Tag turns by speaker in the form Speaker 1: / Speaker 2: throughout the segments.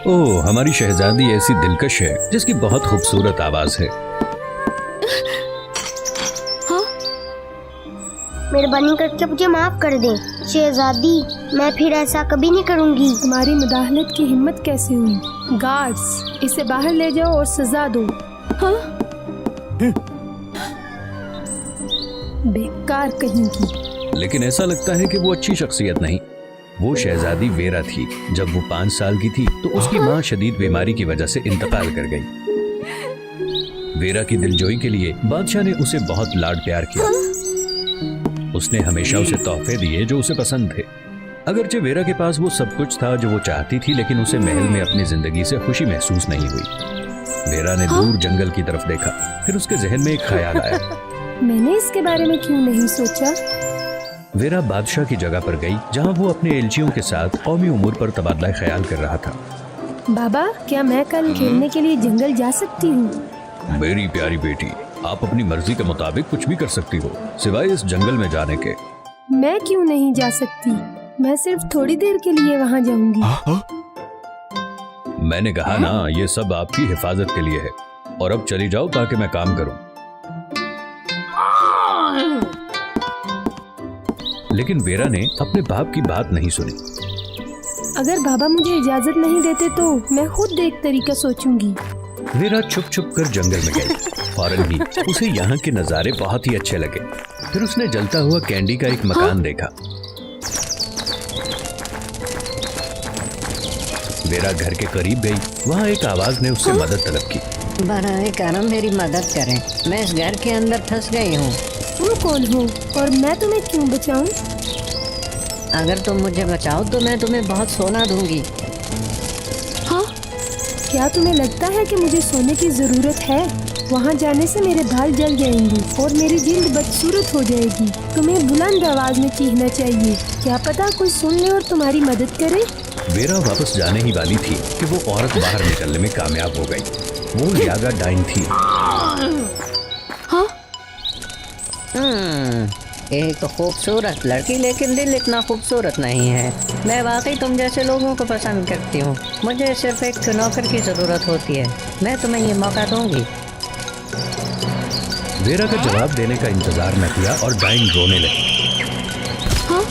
Speaker 1: ओह, हमारी शहजादी ऐसी दिलकश है जिसकी बहुत खूबसूरत आवाज है।
Speaker 2: हाँ?
Speaker 3: मेहरबानी करके मुझे माफ कर दें शहजादी, मैं फिर ऐसा कभी नहीं करूंगी।
Speaker 4: तुम्हारी मुदाहलत की हिम्मत कैसे हुई? गार्ड्स, इसे बाहर ले जाओ और सजा दो।
Speaker 2: हाँ?
Speaker 4: बेकार कहीं की।
Speaker 1: लेकिन ऐसा लगता है कि वो अच्छी शख्सियत नहीं। वो शहजादी वेरा थी। जब वो 5 साल की थी तो उसकी माँ शदीद बीमारी की वजह से इंतकाल कर गई। वेरा की दिलजोई के लिए बादशाह ने उसे बहुत लाड प्यार किया। उसने हमेशा उसे तोहफे दिए जो उसे पसंद थे। अगरचे वेरा के पास वो सब कुछ था जो वो चाहती थी, लेकिन उसे महल में अपनी जिंदगी से खुशी महसूस नहीं हुई। वेरा ने दूर जंगल की तरफ देखा। फिर उसके जहन में एक ख्याल आया।
Speaker 4: मैंने इसके बारे में क्यों नहीं सोचा?
Speaker 1: वेरा बादशाह की जगह पर गई जहां वो अपने एलचियों के साथ कौमी उमूर पर तबादला ख्याल कर रहा था।
Speaker 4: बाबा, क्या मैं कल खेलने के लिए जंगल जा सकती हूँ?
Speaker 1: मेरी प्यारी बेटी, आप अपनी मर्जी के मुताबिक कुछ भी कर सकती हो सिवाय इस जंगल में जाने के।
Speaker 4: मैं क्यों नहीं जा सकती? मैं सिर्फ थोड़ी देर के लिए वहाँ जाऊंगी।
Speaker 1: मैंने कहा ना, ये सब आपकी हिफाजत के लिए है। और अब चली जाओ ताकि मैं काम करूं। लेकिन वेरा ने अपने बाप की बात नहीं सुनी।
Speaker 4: अगर बाबा मुझे इजाजत नहीं देते तो मैं खुद एक तरीका सोचूंगी।
Speaker 1: वेरा छुप छुप कर जंगल में गई। फौरन ही उसे यहाँ के नजारे बहुत ही अच्छे लगे। फिर उसने जलता हुआ कैंडी का एक मकान देखा। वेरा घर के करीब गई। वहाँ एक आवाज ने उससे मदद तलब की।
Speaker 5: बराए करम मेरी मदद करें, मैं इस घर के अंदर फंस गई हूँ।
Speaker 4: तुम कौन हो और मैं तुम्हें क्यों बचाऊं?
Speaker 5: अगर तुम मुझे बचाओ तो मैं तुम्हें बहुत सोना दूंगी।
Speaker 4: हाँ? क्या तुम्हें लगता है कि मुझे सोने की जरूरत है? वहाँ जाने से मेरे बाल जल जाएंगे और मेरी जिल्द बदसूरत हो जाएगी। तुम्हें बुलंद आवाज में चीखना चाहिए। क्या पता कोई सुन ले और तुम्हारी मदद करे।
Speaker 1: वेरा वापस जाने ही वाली थी कि वो औरत बाहर निकलने में कामयाब हो गई। वो यागा डाइन थी।
Speaker 2: हाँ?
Speaker 5: एक खूबसूरत लड़की, लेकिन दिल इतना खूबसूरत नहीं है। मैं वाकई तुम जैसे लोगों को पसंद करती हूँ। मुझे सिर्फ एक नौकर की जरूरत होती है। मैं तुम्हें ये मौका दूंगी।
Speaker 1: वेरा का जवाब देने का इंतजार न किया और डाइन रोने लगी।
Speaker 2: हाँ?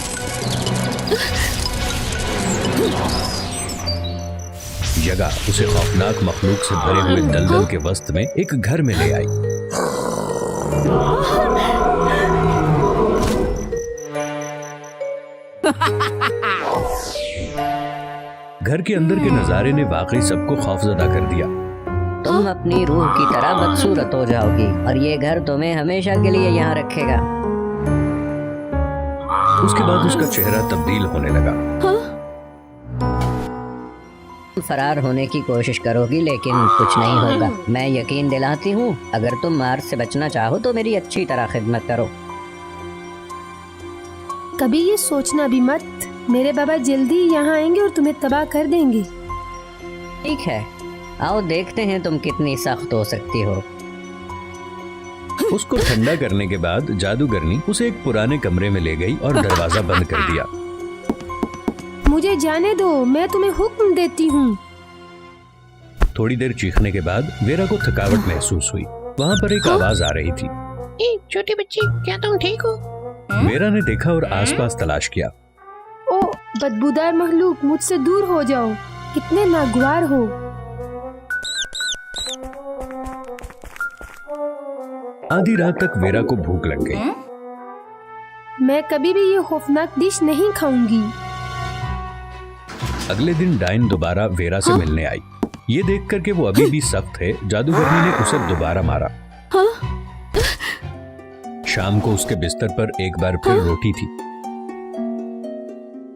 Speaker 1: जगह उसे खौफनाक मखलूक से भरे हुए दलदल के वस्त में एक घर में ले आई। घर के अंदर के नजारे ने वाकई सबको खौफजदा कर दिया।
Speaker 5: तुम अपनी रूह की तरह बदसूरत हो जाओगी और ये घर तुम्हें हमेशा के लिए यहाँ रखेगा।
Speaker 1: उसके बाद उसका चेहरा तब्दील होने लगा।
Speaker 5: फरार होने की कोशिश करोगी लेकिन कुछ नहीं होगा। मैं यकीन दिलाती हूँ, अगर तुम मार से बचना चाहो तो मेरी अच्छी तरह खिदमत करो।
Speaker 4: कभी ये सोचना भी मत, मेरे बाबा जल्दी यहाँ आएंगे और तुम्हें तबाह कर देंगे।
Speaker 5: ठीक है, आओ देखते हैं तुम कितनी सख्त हो सकती हो।
Speaker 1: उसको ठंडा करने के बाद जादूगरनी उसे एक पुराने कमरे में ले गई और दरवाजा बंद कर दिया।
Speaker 4: मुझे जाने दो, मैं तुम्हें हुक्म देती हूँ।
Speaker 1: थोड़ी देर चीखने के बाद वेरा को थकावट महसूस हुई। वहाँ पर एक आवाज आ रही थी।
Speaker 6: छोटी बच्ची, क्या तुम ठीक हो?
Speaker 1: वेरा ने देखा और आसपास तलाश किया।
Speaker 4: ओ बदबूदार मखलूक, मुझसे दूर हो जाओ। कितने नागवार हो।
Speaker 1: आधी रात तक वेरा को भूख लग गई।
Speaker 4: मैं कभी भी ये खौफनाक डिश नहीं खाऊंगी।
Speaker 1: अगले दिन डाइन दोबारा वेरा से मिलने आई। ये देखकर कि वो अभी भी सख्त है, जादूगरनी ने उसे दोबारा मारा। शाम को उसके बिस्तर पर एक बार फिर रोटी थी।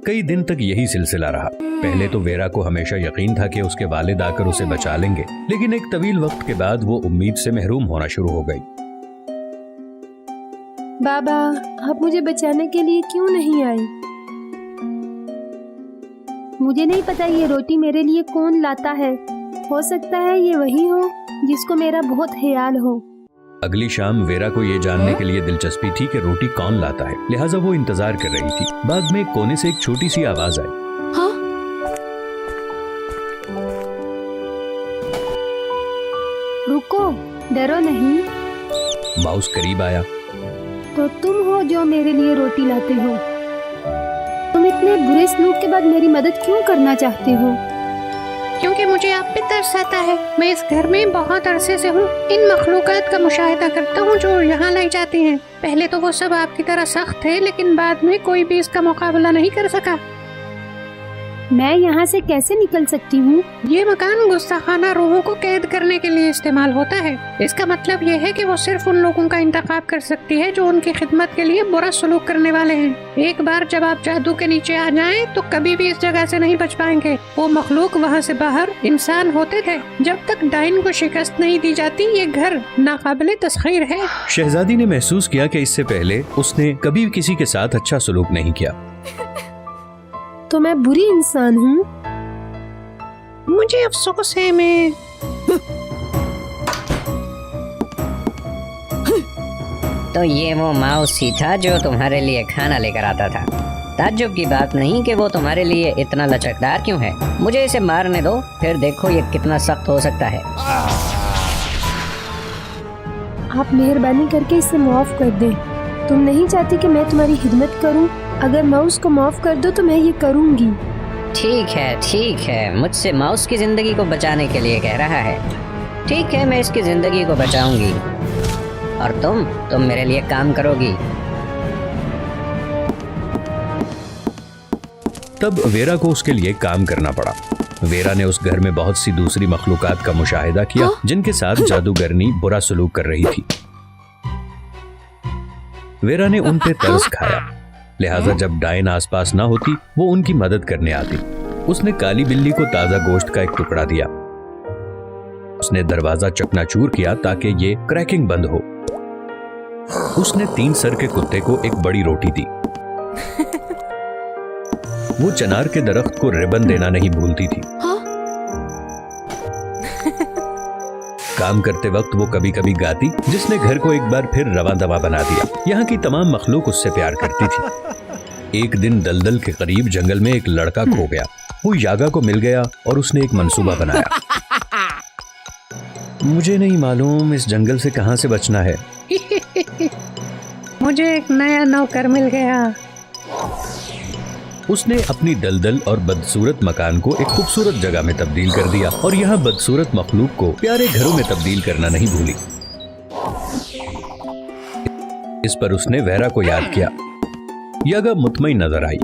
Speaker 1: कई दिन तक यही सिलसिला रहा। पहले तो वेरा को हमेशा यकीन था कि उसके वालिद आकर उसे बचा लेंगे, लेकिन एक तवील वक्त के बाद वो उम्मीद से महरूम होना शुरू हो गई।
Speaker 4: बाबा, आप मुझे बचाने के लिए क्यों नहीं आए? मुझे नहीं पता ये रोटी मेरे लिए कौन लाता है। हो सकता है ये वही हो जिसको मेरा बहुत ख्याल हो।
Speaker 1: अगली शाम वेरा को ये जानने के लिए दिलचस्पी थी कि रोटी कौन लाता है, लिहाजा वो इंतजार कर रही थी। बाद में एक कोने से एक छोटी सी आवाज आई।
Speaker 2: हाँ?
Speaker 4: डरो नहीं।
Speaker 1: माउस करीब आया।
Speaker 4: तो तुम हो जो मेरे लिए रोटी लाते हो। तुम इतने बुरे सलूक के बाद मेरी मदद क्यों करना चाहते हो?
Speaker 6: क्योंकि मुझे आप पे तरस आता है। मैं इस घर में बहुत अरसे से हूँ। इन मखलूकात का मुशाहिदा करता हूँ जो यहाँ लाई जाती हैं। पहले तो वो सब आपकी तरह सख्त थे, लेकिन बाद में कोई भी इसका मुकाबला नहीं कर सका।
Speaker 4: मैं यहाँ से कैसे निकल सकती हूँ?
Speaker 6: ये मकान गुस्ताखाना रूहों को कैद करने के लिए इस्तेमाल होता है। इसका मतलब ये है कि वो सिर्फ उन लोगों का इंतखाब कर सकती है जो उनकी खिदमत के लिए बुरा सलूक करने वाले हैं। एक बार जब आप जादू के नीचे आ जाएं, तो कभी भी इस जगह से नहीं बच पाएंगे। वो मखलूक वहाँ से बाहर इंसान होते थे। जब तक डाइन को शिकस्त नहीं दी जाती, ये घर नाकाबिले तस्खीर है।
Speaker 1: शहजादी ने महसूस किया कि इससे पहले उसने कभी किसी के साथ अच्छा सलूक नहीं किया।
Speaker 4: तो मैं बुरी इंसान हूँ?
Speaker 6: मुझे अफसोस है। मैं
Speaker 5: तो ये वो माउस ही था जो तुम्हारे लिए खाना लेकर आता था। ताज्जुब की बात नहीं कि वो तुम्हारे लिए इतना लचकदार क्यों है। मुझे इसे मारने दो, फिर देखो ये कितना सख्त हो सकता है।
Speaker 4: आप मेहरबानी करके इसे माफ कर दें। तुम नहीं चाहती कि मैं तुम्हारी खिदमत करूं? अगर माउस को माफ कर दो तो मैं ये करूंगी।
Speaker 5: ठीक है, मुझसे माउस की जिंदगी को बचाने के लिए कह रहा है। ठीक है, मैं इसकी जिंदगी को बचाऊंगी और तुम मेरे लिए काम करोगी।
Speaker 1: तब वेरा को उसके लिए काम करना पड़ा। वेरा ने उस घर में बहुत सी दूसरी मखलूकात का मुशाहिदा किया जिनके साथ जादूगरनी बुरा सलूक कर रही थी। वेरा ने उन पे तरस खाया, लिहाजा जब डाइन आसपास ना होती वो उनकी मदद करने आती। उसने काली बिल्ली को ताजा गोश्त का एक टुकड़ा दिया। उसने दरवाजा चकनाचूर किया ताकि ये क्रैकिंग बंद हो। उसने 3 सर के कुत्ते को एक बड़ी रोटी दी। वो चनार के दरख्त को रिबन देना नहीं भूलती थी। काम करते वक्त वो कभी कभी गाती, जिसने घर को एक बार फिर रवा दवा बना दिया। यहाँ की तमाम मखलूक उससे प्यार करती थी। एक दिन दलदल के करीब जंगल में एक लड़का खो गया। वो यागा को मिल गया और उसने एक मंसूबा बनाया। मुझे नहीं मालूम इस जंगल से कहां से बचना है।
Speaker 6: मुझे एक नया नौकर मिल गया।
Speaker 1: उसने अपनी दलदल और बदसूरत मकान को एक खूबसूरत जगह में तब्दील कर दिया और यहाँ बदसूरत मखलूक को प्यारे घरों में तब्दील करना नहीं भूली। इस पर उसने वेरा को याद किया। यागा मुतमईन नजर आई।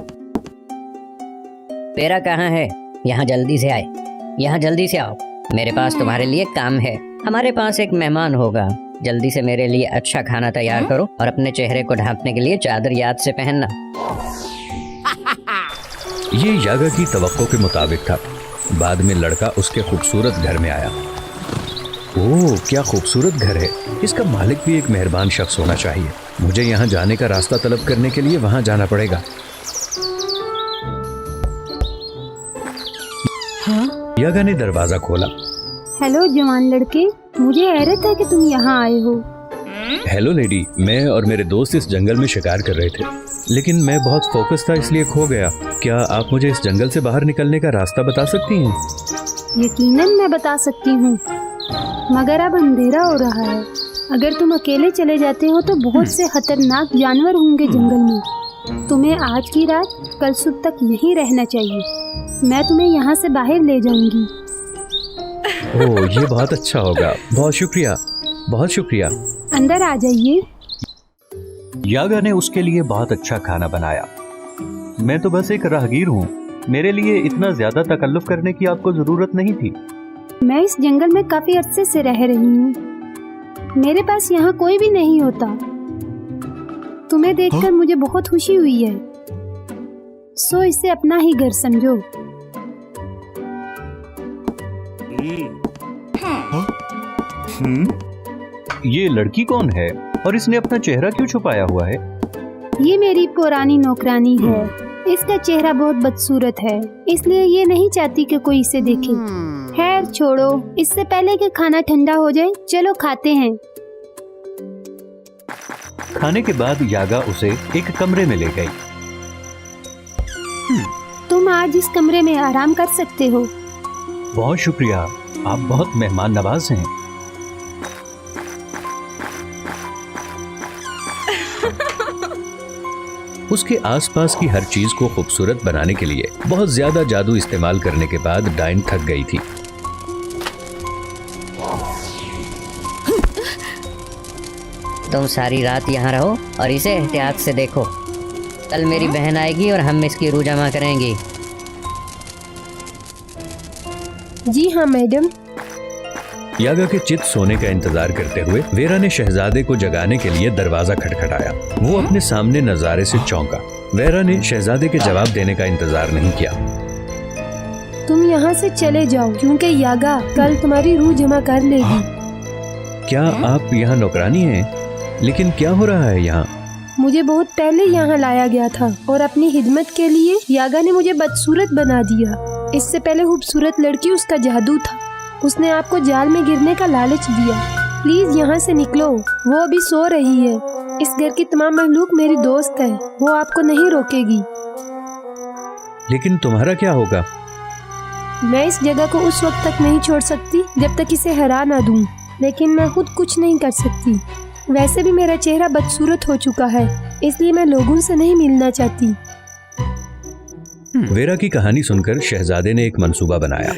Speaker 5: वेरा कहाँ है? यहाँ जल्दी से आए, यहाँ जल्दी से आओ। मेरे पास तुम्हारे लिए काम है। हमारे पास एक मेहमान होगा। जल्दी से मेरे लिए अच्छा खाना तैयार करो और अपने चेहरे को ढांपने के लिए चादर याद से पहनना।
Speaker 1: ये यागा की तवक्को के मुताबिक था। बाद में लड़का उसके खूबसूरत घर में आया। ओह, क्या खूबसूरत घर है। इसका मालिक भी एक मेहरबान शख्स होना चाहिए। मुझे यहाँ जाने का रास्ता तलब करने के लिए वहाँ जाना पड़ेगा।
Speaker 2: हाँ?
Speaker 1: यागा ने दरवाजा खोला।
Speaker 4: हेलो जवान लड़के, मुझे हैरत है कि तुम यहाँ आए हो।
Speaker 1: हेलो लेडी, मैं और मेरे दोस्त इस जंगल में शिकार कर रहे थे, लेकिन मैं बहुत फोकस था इसलिए खो गया। क्या आप मुझे इस जंगल से बाहर निकलने का रास्ता बता सकती हैं?
Speaker 4: यकीनन मैं बता सकती हूँ, मगर अब अंधेरा हो रहा है। अगर तुम अकेले चले जाते हो तो बहुत से खतरनाक जानवर होंगे जंगल में। तुम्हें आज की रात कल सुबह तक यहीं रहना चाहिए। मैं तुम्हें यहाँ से बाहर ले जाऊंगी।
Speaker 1: ओह, ये बहुत अच्छा होगा। बहुत शुक्रिया, बहुत शुक्रिया।
Speaker 4: अंदर आ जाइए।
Speaker 1: यागा ने उसके लिए बहुत अच्छा खाना बनाया। मैं तो बस एक राहगीर हूँ। मेरे लिए इतना ज्यादा तकल्लुफ करने की आपको जरूरत नहीं थी।
Speaker 4: मैं इस जंगल में काफी अरसे से रह रही हूँ। मेरे पास यहाँ कोई भी नहीं होता। तुम्हें देखकर मुझे बहुत खुशी हुई है, सो इसे अपना ही घर समझो।
Speaker 1: ये लड़की कौन है और इसने अपना चेहरा क्यों छुपाया हुआ है?
Speaker 4: ये मेरी पुरानी नौकरानी है। इसका चेहरा बहुत बदसूरत है, इसलिए ये नहीं चाहती कि कोई इसे देखे। खैर छोड़ो, इससे पहले कि खाना ठंडा हो जाए, चलो खाते हैं।
Speaker 1: खाने के बाद यागा उसे एक कमरे में ले गई।
Speaker 4: तुम आज इस कमरे में आराम कर सकते हो।
Speaker 1: बहुत शुक्रिया, आप बहुत मेहमान नवाज हैं। उसके आसपास की हर चीज को खूबसूरत बनाने के लिए बहुत ज्यादा जादू इस्तेमाल करने के बाद डाइन थक गई थी।
Speaker 5: तुम सारी रात यहाँ रहो और इसे एहतियात से देखो। कल मेरी बहन आएगी और हम इसकी रूह जमा करेंगी।
Speaker 4: जी हाँ मैडम।
Speaker 1: यागा के चित सोने का इंतजार करते हुए वेरा ने शहजादे को जगाने के लिए दरवाजा खटखटाया। वो अपने सामने नजारे से चौंका। वेरा ने शहजादे के जवाब देने का इंतजार नहीं किया।
Speaker 4: तुम यहाँ से चले जाओ क्योंकि यागा कल तुम्हारी रूह जमा कर लेगी।
Speaker 1: क्या आप यहाँ नौकरानी हैं? लेकिन क्या हो रहा है यहाँ?
Speaker 4: मुझे बहुत पहले यहाँ लाया गया था और अपनी खिदमत के लिए यागा ने मुझे बदसूरत बना दिया। इससे पहले खूबसूरत लड़की उसका जादू था। उसने आपको जाल में गिरने का लालच दिया। प्लीज यहाँ से निकलो, वो अभी सो रही है। इस घर की तमाम मखलूक मेरी दोस्त है, वो आपको नहीं रोकेगी।
Speaker 1: लेकिन तुम्हारा क्या होगा?
Speaker 4: मैं इस जगह को उस वक्त तक नहीं छोड़ सकती जब तक इसे हरा ना दूं, लेकिन मैं खुद कुछ नहीं कर सकती। वैसे भी मेरा चेहरा बदसूरत हो चुका है, इसलिए मैं लोगों से नहीं मिलना चाहती।
Speaker 1: वेरा की कहानी सुनकर शहजादे ने एक मंसूबा बनाया।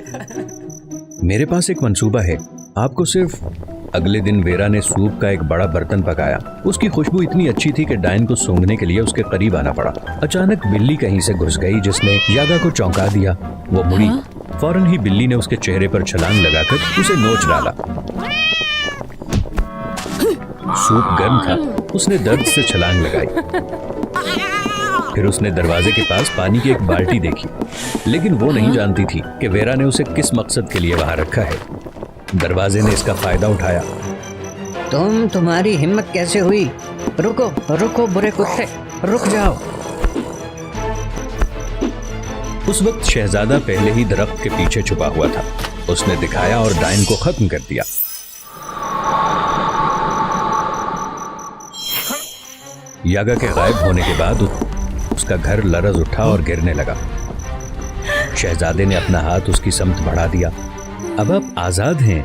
Speaker 1: मेरे पास एक मंसूबा है। आपको सिर्फ अगले दिन वेरा ने सूप का एक बड़ा बर्तन पकाया। उसकी खुशबू इतनी अच्छी थी कि डाइन को सूंघने के लिए उसके करीब आना पड़ा। अचानक बिल्ली कहीं से घुस गई जिसने यागा को चौंका दिया। वो मुड़ी। फौरन ही बिल्ली ने उसके चेहरे पर छलांग लगाकर उसे नोच डाला। सूप गर्म था। उसने दर्द से छलांग लगाई। फिर उसने दरवाजे के पास पानी की एक बाल्टी देखी, लेकिन वो नहीं जानती थी कि वेरा ने उसे किस मकसद के लिए वहां रखा है। दरवाजे ने इसका फायदा उठाया।
Speaker 5: तुम्हारी हिम्मत कैसे हुई? रुको रुको बुरे कुत्ते, रुक जाओ।
Speaker 1: उस वक्त शहजादा पहले ही दरख्त के पीछे छुपा हुआ था। उसने दिखाया और डाइन को खत्म कर दिया। यागा के गायब होने के बाद उसका घर लरज उठा और गिरने लगा। शहजादे ने अपना हाथ उसकी समत बढ़ा दिया। अब आप आजाद हैं।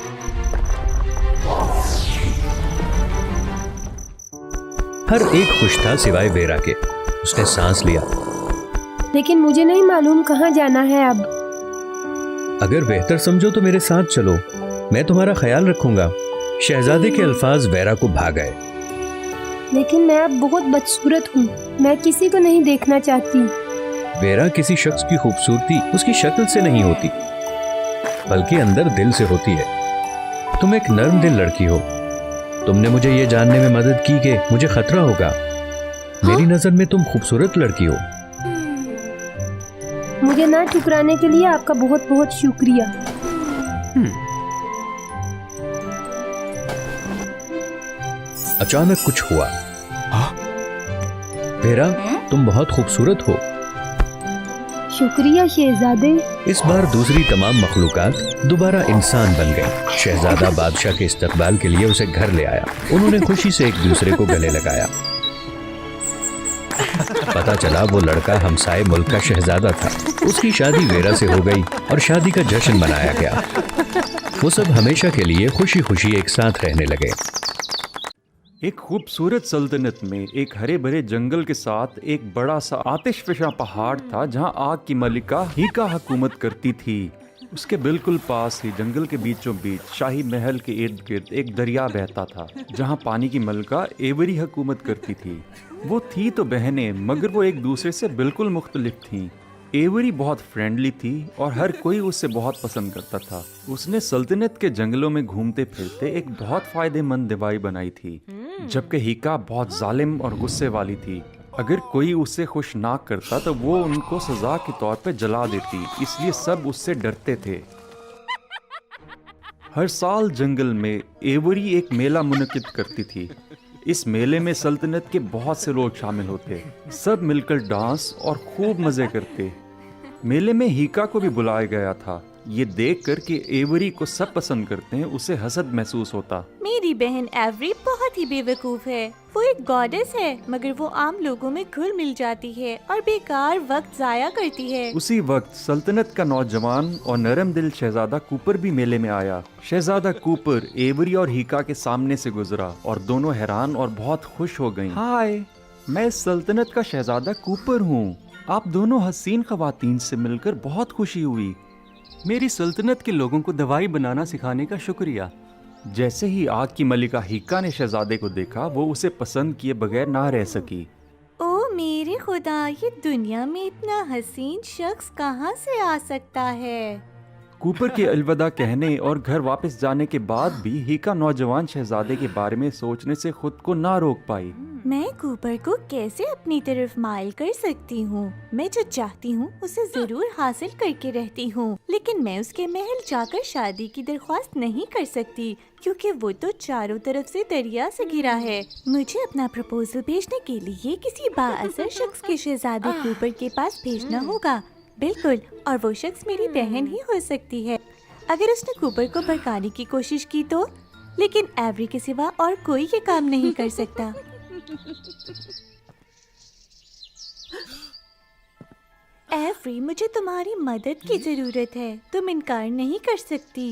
Speaker 1: हर एक खुश था सिवाय वेरा के। उसने सांस लिया।
Speaker 4: लेकिन मुझे नहीं मालूम कहाँ जाना है अब।
Speaker 1: अगर बेहतर समझो तो मेरे साथ चलो, मैं तुम्हारा ख्याल रखूंगा। शहजादे के अल्फाज वेरा को भा गए।
Speaker 4: लेकिन मैं अब बहुत बदसूरत हूँ, मैं किसी को नहीं देखना चाहती।
Speaker 1: वेरा, किसी शख्स की खूबसूरती उसकी शक्ल से नहीं होती, बल्कि अंदर दिल से होती है। तुम एक नर्म दिल लड़की हो। तुमने मुझे ये जानने में मदद की कि मुझे खतरा होगा। मेरी नजर में तुम खूबसूरत लड़की हो।
Speaker 4: मुझे ना ठुकराने के लिए आपका बहुत बहुत शुक्रिया।
Speaker 1: अचानक कुछ हुआ। वेरा, तुम बहुत खूबसूरत हो।
Speaker 4: शुक्रिया शहजादे।
Speaker 1: इस बार दूसरी तमाम मखलूकात दोबारा इंसान बन गई। शहजादा बादशाह के इस्तकबाल के लिए उसे घर ले आया। उन्होंने खुशी से एक दूसरे को गले लगाया। पता चला वो लड़का हमसाए मुल्क का शहजादा था। उसकी शादी वेरा से हो गई और शादी का जश्न मनाया गया। वो सब हमेशा के लिए खुशी खुशी एक साथ रहने लगे।
Speaker 7: एक खूबसूरत सल्तनत में एक हरे भरे जंगल के साथ एक बड़ा सा आतिशफशा पहाड़ था जहां आग की मलिका हीका हुकूमत करती थी। उसके बिल्कुल पास ही जंगल के बीचों बीच शाही महल के इर्द गिर्द एक दरिया बहता था जहां पानी की मलिका एवरी हुकूमत करती थी। वो थी तो बहनें, मगर वो एक दूसरे से बिल्कुल मुख्तलिफ थीं। एवरी बहुत फ्रेंडली थी और हर कोई उससे बहुत पसंद करता था। उसने सल्तनत के जंगलों में घूमते फिरते एक बहुत फायदेमंद दवाई बनाई थी, जबकि हीका बहुत जालिम और गुस्से वाली थी। अगर कोई उससे खुश ना करता तो वो उनको सजा के तौर पे जला देती, इसलिए सब उससे डरते थे। हर साल जंगल में एवरी एक मेला मुनक्किद करती थी। इस मेले में सल्तनत के बहुत से लोग शामिल होते, सब मिलकर डांस और खूब मजे करते। मेले में हीका को भी बुलाया गया था। ये देखकर कि एवरी को सब पसंद करते हैं, उसे हसद महसूस होता।
Speaker 2: मेरी बहन एवरी बहुत ही बेवकूफ है। वो एक गॉडेस है, मगर वो आम लोगों में घुल मिल जाती है और बेकार वक्त जाया करती है।
Speaker 7: उसी वक्त सल्तनत का नौजवान और नरम दिल शहजादा कूपर भी मेले में आया। शहजादा कूपर एवरी और हीका के सामने से गुजरा और दोनों हैरान और बहुत खुश हो गईं।
Speaker 8: हाय,
Speaker 7: मैं इस सल्तनत का शहजादा कूपर हूँ। आप दोनों हसीन खवातीन से मिलकर बहुत खुशी हुई। मेरी सल्तनत के लोगों को दवाई बनाना सिखाने का शुक्रिया। जैसे ही आग की मलिका हिक्का ने शहजादे को देखा, वो उसे पसंद किए बगैर ना रह सकी।
Speaker 2: ओ मेरे खुदा, ये दुनिया में इतना हसीन शख्स कहाँ से आ सकता है?
Speaker 7: कूपर के अलविदा कहने और घर वापस जाने के बाद भी हिक्का नौजवान शहजादे के बारे में सोचने से खुद को ना रोक पाई।
Speaker 2: मैं कूपर को कैसे अपनी तरफ माइल कर सकती हूँ? मैं जो चाहती हूँ उसे जरूर हासिल करके रहती हूँ, लेकिन मैं उसके महल जाकर शादी की दरख्वास्त नहीं कर सकती क्योंकि वो तो चारों तरफ से दरिया से घिरा है। मुझे अपना प्रपोजल भेजने के लिए किसी बाअसर शख्स के शहजादे कूपर के पास भेजना होगा। बिल्कुल, और वो शख्स मेरी बहन ही हो सकती है। अगर उसने कूपर को भड़काने की कोशिश की तो, लेकिन एवरी के सिवा और कोई ये काम नहीं कर सकता। एवरी, मुझे तुम्हारी मदद की जरूरत है। तुम इनकार नहीं कर सकती।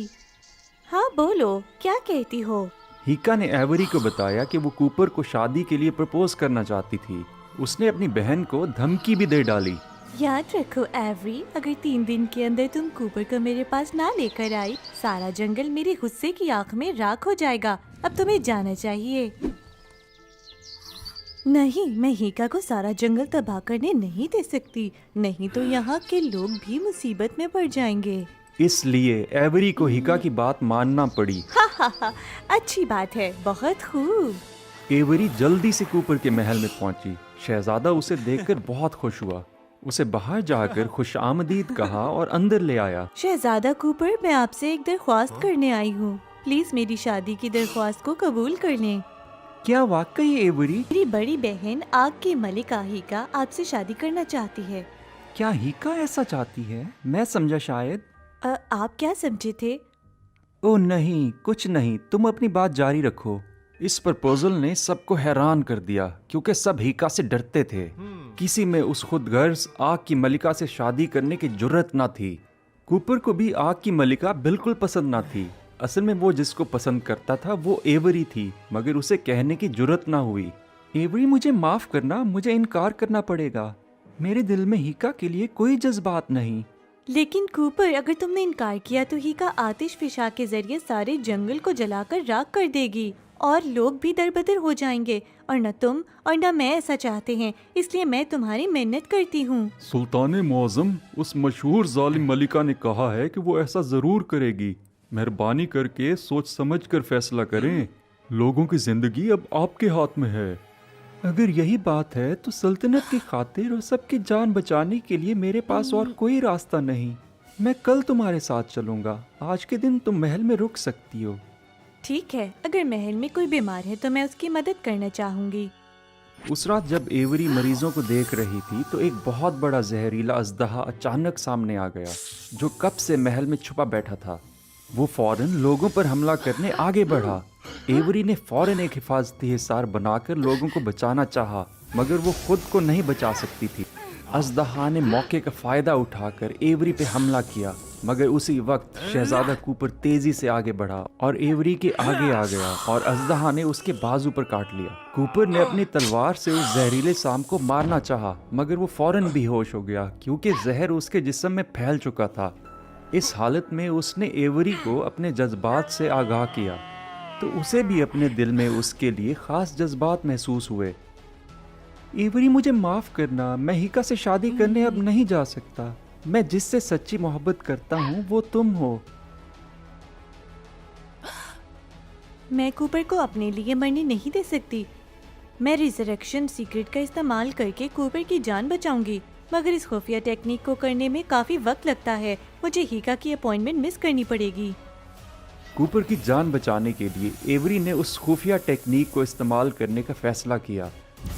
Speaker 2: हाँ बोलो, क्या कहती हो?
Speaker 7: हिक्का ने एवरी को बताया कि वो कूपर को शादी के लिए प्रपोज करना चाहती थी। उसने अपनी बहन को धमकी भी दे डाली।
Speaker 2: याद रखो एवरी, अगर 3 दिन के अंदर तुम कूपर को मेरे पास ना लेकर आई, सारा जंगल मेरे गुस्से की आंख में राख हो जाएगा। अब तुम्हें जाना चाहिए। नहीं, मैं हिक्का को सारा जंगल तबाह करने नहीं दे सकती, नहीं तो यहाँ के लोग भी मुसीबत में पड़ जाएंगे।
Speaker 7: इसलिए एवरी को हिक्का की बात मानना पड़ी।
Speaker 2: हा, अच्छी बात है, बहुत खूब।
Speaker 7: एवरी जल्दी से कूपर के महल में पहुंची। शहजादा उसे देखकर बहुत खुश हुआ। उसे बाहर जाकर खुशामदीद कहा और अंदर ले आया।
Speaker 2: शहजादा कूपर, मैं आपसे एक दरख्वास्त करने आई हूँ। प्लीज मेरी शादी की दरख्वास्त को कबूल कर लें।
Speaker 7: क्या वाकई एवरी?
Speaker 2: मेरी बड़ी बहन आग की मलिका हिक्का आपसे शादी करना चाहती है।
Speaker 7: क्या हिक्का ऐसा चाहती है? मैं समझा शायद।
Speaker 2: आप क्या समझे थे?
Speaker 7: ओह नहीं, कुछ नहीं, तुम अपनी बात जारी रखो। इस प्रपोजल ने सबको हैरान कर दिया क्योंकि सब हिक्का से डरते थे। किसी में उस खुदगर्ज आग की मलिका से शादी करने की जुर्रत ना थी। कूपर को भी आग की मलिका बिल्कुल पसंद ना थी। असल में वो जिसको पसंद करता था वो एवरी थी, मगर उसे कहने की जुर्रत ना हुई। एवरी, मुझे माफ करना, मुझे इनकार करना पड़ेगा। मेरे दिल में हिक्का के लिए कोई जज्बात नहीं।
Speaker 2: लेकिन कूपर, अगर तुमने इनकार किया तो हिक्का आतिश फिशा के जरिए सारे जंगल को जलाकर राख कर देगी और लोग भी दरबदर हो जाएंगे, और न तुम और न मैं ऐसा चाहते हैं। इसलिए मैं तुम्हारी मिन्नत करती हूँ।
Speaker 7: सुल्तान मुअज़्ज़म, उस मशहूर जालिम मलिका ने कहा है कि वो ऐसा जरूर करेगी। मेहरबानी करके सोच समझ कर फैसला करें। लोगों की जिंदगी अब आपके हाथ में है। अगर यही बात है तो सल्तनत की खातिर और सबकी जान बचाने के लिए मेरे पास और कोई रास्ता नहीं। मैं कल तुम्हारे साथ चलूंगा। आज के दिन तुम महल में रुक सकती हो।
Speaker 2: ठीक है, अगर महल में कोई बीमार है तो मैं उसकी मदद करना चाहूंगी।
Speaker 7: उस रात जब एवरी मरीजों को देख रही थी तो एक बहुत बड़ा जहरीला अजदहा अचानक सामने आ गया, जो कब से महल में छुपा बैठा था। वो फौरन लोगों पर हमला करने आगे बढ़ा। एवरी ने फौरन एक हिफाजती हिसार बनाकर लोगों को बचाना चाहा, मगर वो खुद को नहीं बचा सकती थी। अजदहा ने मौके का फायदा उठाकर एवरी पे हमला किया, मगर उसी वक्त शहजादा कूपर तेजी से आगे बढ़ा और एवरी के आगे आ गया और अजदहा ने उसके बाजू पर काट लिया। कूपर ने अपनी तलवार से उस जहरीले सांप को मारना चाहा, मगर वो फौरन बेहोश हो गया क्योंकि जहर उसके जिस्म में फैल चुका था। इस हालत में उसने एवरी को अपने जज्बात से आगाह किया, तो उसे भी अपने दिल में उसके लिए खास जज्बात महसूस हुए। एवरी, मुझे माफ करना, मैं हिक्का से शादी करने अब नहीं जा सकता। मैं जिससे सच्ची मोहब्बत करता हूँ वो तुम हो।
Speaker 2: मैं कूपर को अपने लिए मरने नहीं दे सकती। मैं रिजरेक्शन सीक्रेट का इस्तेमाल करके कूपर की जान बचाऊंगी, मगर इस खुफिया टेक्निक को करने में काफी वक्त लगता है। मुझे हिक्का की अपॉइंटमेंट मिस करनी पड़ेगी।
Speaker 7: कूपर की जान बचाने के लिए एवरी ने उस खुफिया टेक्निक को इस्तेमाल करने का फैसला किया,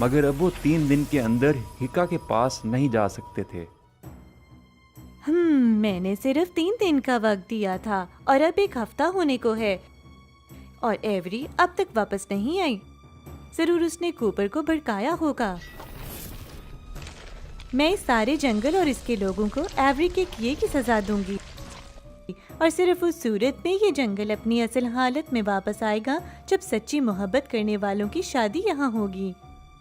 Speaker 7: मगर अब वो 3 दिन के अंदर हिक्का के पास नहीं जा सकते थे।
Speaker 2: मैंने सिर्फ 3 दिन का वक्त दिया था और अब 1 हफ्ता होने को है और एवरी अब तक वापस नहीं आई। जरूर उसने कूपर को भड़काया होगा। मैं इस सारे जंगल और इसके लोगों को एवरी के किए की सजा दूंगी, और सिर्फ उस सूरत में ये जंगल अपनी असल हालत में वापस आएगा जब सच्ची मोहब्बत करने वालों की शादी यहाँ होगी।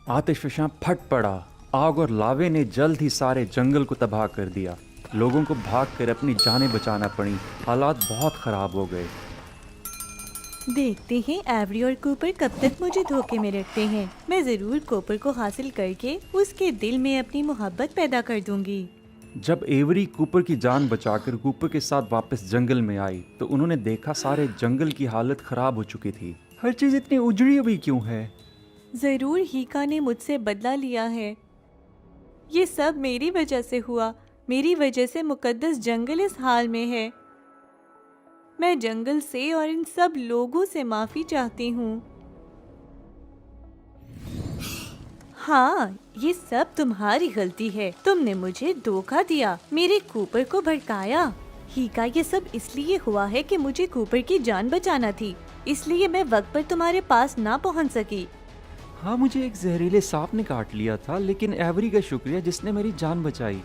Speaker 7: आतिशफशां फट पड़ा। आग और लावे ने जल्द ही सारे जंगल को तबाह कर दिया। लोगों को भागकर अपनी जानें बचाना पड़ी। हालात बहुत खराब हो गए।
Speaker 2: देखते हैं एवरी और कूपर कब तक मुझे धोखे में रखते हैं। मैं जरूर कूपर को हासिल करके उसके दिल में अपनी मोहब्बत पैदा कर दूंगी।
Speaker 7: जब एवरी कूपर की जान बचाकर कूपर के साथ वापस जंगल में आई तो उन्होंने देखा सारे जंगल की हालत खराब हो चुकी थी। हर चीज इतनी उजड़ी हुई क्यों है?
Speaker 2: जरूर हीका ने मुझसे बदला लिया है। ये सब मेरी वजह से हुआ। मेरी वजह से मुकद्दस जंगल इस हाल में है। मैं जंगल से और इन सब लोगों से माफी चाहती हूँ। हाँ, ये सब तुम्हारी गलती है। तुमने मुझे धोखा दिया, मेरे कूपर को भड़काया। हीका, ये सब इसलिए हुआ है कि मुझे कूपर की जान बचाना थी, इसलिए मैं वक्त पर तुम्हारे पास ना पहुँच सकी।
Speaker 7: हाँ, मुझे एक जहरीले सांप ने काट लिया था, लेकिन एवरी का शुक्रिया जिसने मेरी जान बचाई।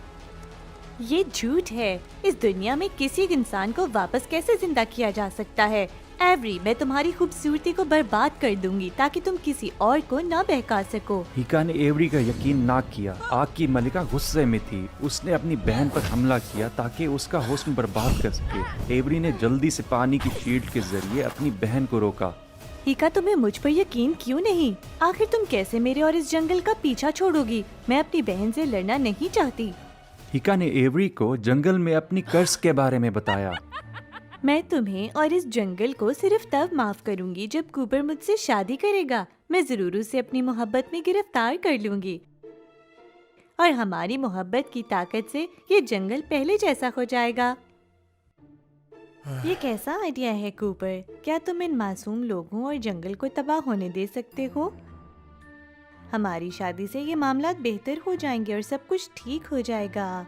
Speaker 2: ये झूठ है। इस दुनिया में किसी इंसान को वापस कैसे जिंदा किया जा सकता है? एवरी, मैं तुम्हारी खूबसूरती को बर्बाद कर दूंगी ताकि तुम किसी और को ना बहका सको।
Speaker 7: हीका ने एवरी का यकीन ना किया। आग की मलिका गुस्से में थी। उसने अपनी बहन पर हमला किया ताकि उसका हुस्न बर्बाद कर सके। एवरी ने जल्दी से पानी की शील्ड के जरिए अपनी बहन को रोका।
Speaker 2: हीका, तुम्हें मुझ पर यकीन क्यों नहीं? आखिर तुम कैसे मेरे और इस जंगल का पीछा छोड़ोगी? मैं अपनी बहन से लड़ना नहीं चाहती।
Speaker 7: हीका ने एवरी को जंगल में अपनी कर्ज के बारे में बताया।
Speaker 2: मैं तुम्हें और इस जंगल को सिर्फ तब माफ करूंगी जब कूपर मुझसे शादी करेगा। मैं जरूर उसे अपनी मोहब्बत में गिरफ्तार कर लूंगी और हमारी मोहब्बत की ताकत से ये जंगल पहले जैसा हो जाएगा। ये कैसा आइडिया है कूपर? क्या तुम इन मासूम लोगों और जंगल को तबाह होने दे सकते हो? हमारी शादी से ये मामला बेहतर हो जाएंगे और सब कुछ ठीक हो जाएगा।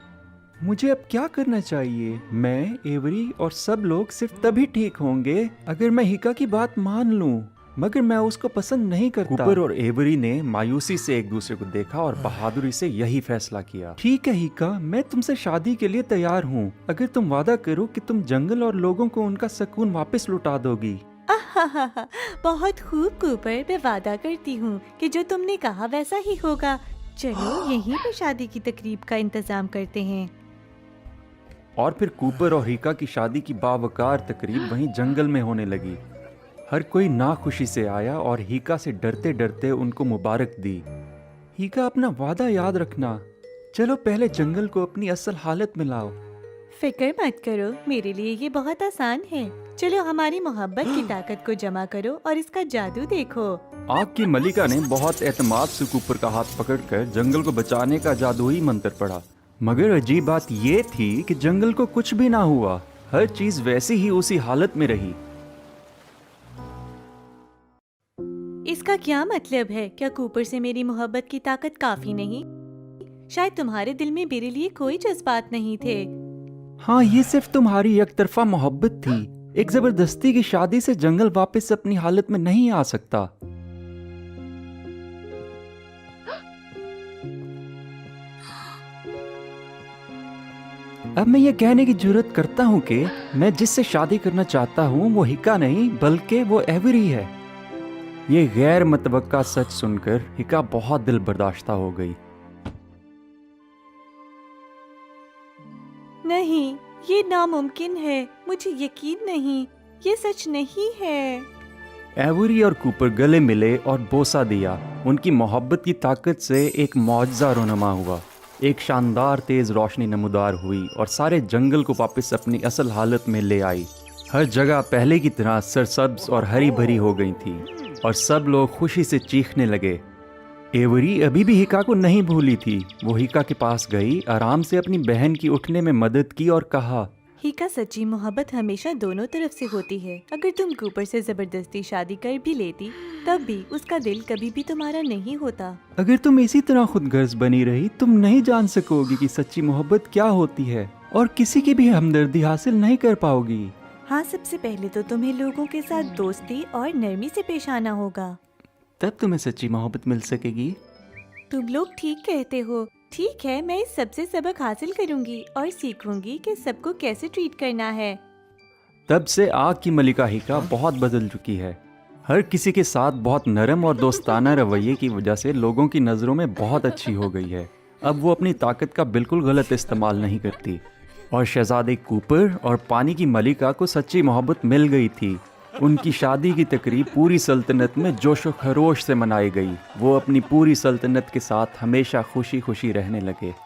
Speaker 7: मुझे अब क्या करना चाहिए? मैं, एवरी और सब लोग सिर्फ तभी ठीक होंगे अगर मैं हीका की बात मान लूं, मगर मैं उसको पसंद नहीं करता। कूपर और एवरी ने मायूसी से एक दूसरे को देखा और बहादुरी से यही फैसला किया। ठीक है हीका, मैं तुमसे शादी के लिए तैयार हूँ, अगर तुम वादा करो कि तुम जंगल और लोगों को उनका सुकून वापस लौटा दोगी।
Speaker 2: आहा, बहुत खूब कूपर, मैं वादा करती हूँ कि जो तुमने कहा वैसा ही होगा। चलो यहीं पर शादी की तकरीब का इंतजाम करते हैं।
Speaker 7: और फिर कूपर और हीका की शादी की बावकार तकरीब वहीं जंगल में होने लगी। हर कोई नाखुशी से आया और हीका से डरते डरते उनको मुबारक दी। हीका, अपना वादा याद रखना। चलो पहले जंगल को अपनी असल हालत में लाओ।
Speaker 2: फिक्र मत करो, मेरे लिए ये बहुत आसान है। चलो हमारी मोहब्बत की ताकत को जमा करो और इसका जादू देखो।
Speaker 7: आग की मलिका ने बहुत एतमाद से कूपर का हाथ पकड़कर जंगल को बचाने का जादुई मंत्र पढ़ा, मगर अजीब बात ये थी कि जंगल को कुछ भी ना हुआ। हर चीज वैसी ही उसी हालत में रही।
Speaker 2: इसका क्या मतलब है? क्या कूपर से मेरी मोहब्बत की ताकत काफी नहीं? शायद तुम्हारे दिल में मेरे लिए कोई जज्बात नहीं थे।
Speaker 7: हाँ, ये सिर्फ तुम्हारी एक तरफा मोहब्बत थी। एक जबरदस्ती की शादी से जंगल वापस अपनी हालत में नहीं आ सकता। अब मैं ये कहने की जरूरत करता हूँ कि मैं जिससे शादी करना चाहता हूँ वो हिका नहीं बल्कि वो एवरी है। ये गैर मुतवक्का सच सुनकर हिका बहुत दिल बर्दाश्ता हो गई।
Speaker 2: नहीं, ये नामुमकिन है। मुझे यकीन नहीं, ये सच नहीं है।
Speaker 7: एवरी और कूपर गले मिले और बोसा दिया। उनकी मोहब्बत की ताकत से एक मौजज़ा रोनमा हुआ। एक शानदार तेज रोशनी नमूदार हुई और सारे जंगल को वापस अपनी असल हालत में ले आई। हर जगह पहले की तरह सरसब्ज और हरी भरी हो गई थी और सब लोग खुशी से चीखने लगे। एवरी अभी भी हिका को नहीं भूली थी। वो हिका के पास गई, आराम से अपनी बहन की उठने में मदद की और कहा,
Speaker 2: हिका, सच्ची मोहब्बत हमेशा दोनों तरफ से होती है। अगर तुम कूपर से जबरदस्ती शादी कर भी लेती तब भी उसका दिल कभी भी तुम्हारा नहीं होता।
Speaker 7: अगर तुम इसी तरह खुदगर्ज बनी रही तुम नहीं जान सकोगी कि सच्ची मोहब्बत क्या होती है और किसी की भी हमदर्दी हासिल नहीं कर पाओगी।
Speaker 2: हाँ, सबसे पहले तो तुम्हें लोगों के साथ दोस्ती और नरमी से पेश आना होगा,
Speaker 7: तब तुम्हें सच्ची मोहब्बत मिल सकेगी।
Speaker 2: तुम लोग ठीक कहते हो। ठीक है, मैं इस सबसे सबक हासिल करूंगी और सीखूंगी कि सबको कैसे ट्रीट करना है।
Speaker 7: तब से आग की मलिका हिका बहुत बदल चुकी है। हर किसी के साथ बहुत नरम और दोस्ताना रवैये की वजह से लोगों की नज़रों में बहुत अच्छी हो गई है। अब वो अपनी ताकत का बिल्कुल गलत इस्तेमाल नहीं करती। और शहजादे कूपर और पानी की मलिका को सच्ची मोहब्बत मिल गई थी। उनकी शादी की तकरीब पूरी सल्तनत में जोश व खरोश से मनाई गई। वो अपनी पूरी सल्तनत के साथ हमेशा खुशी खुशी रहने लगे।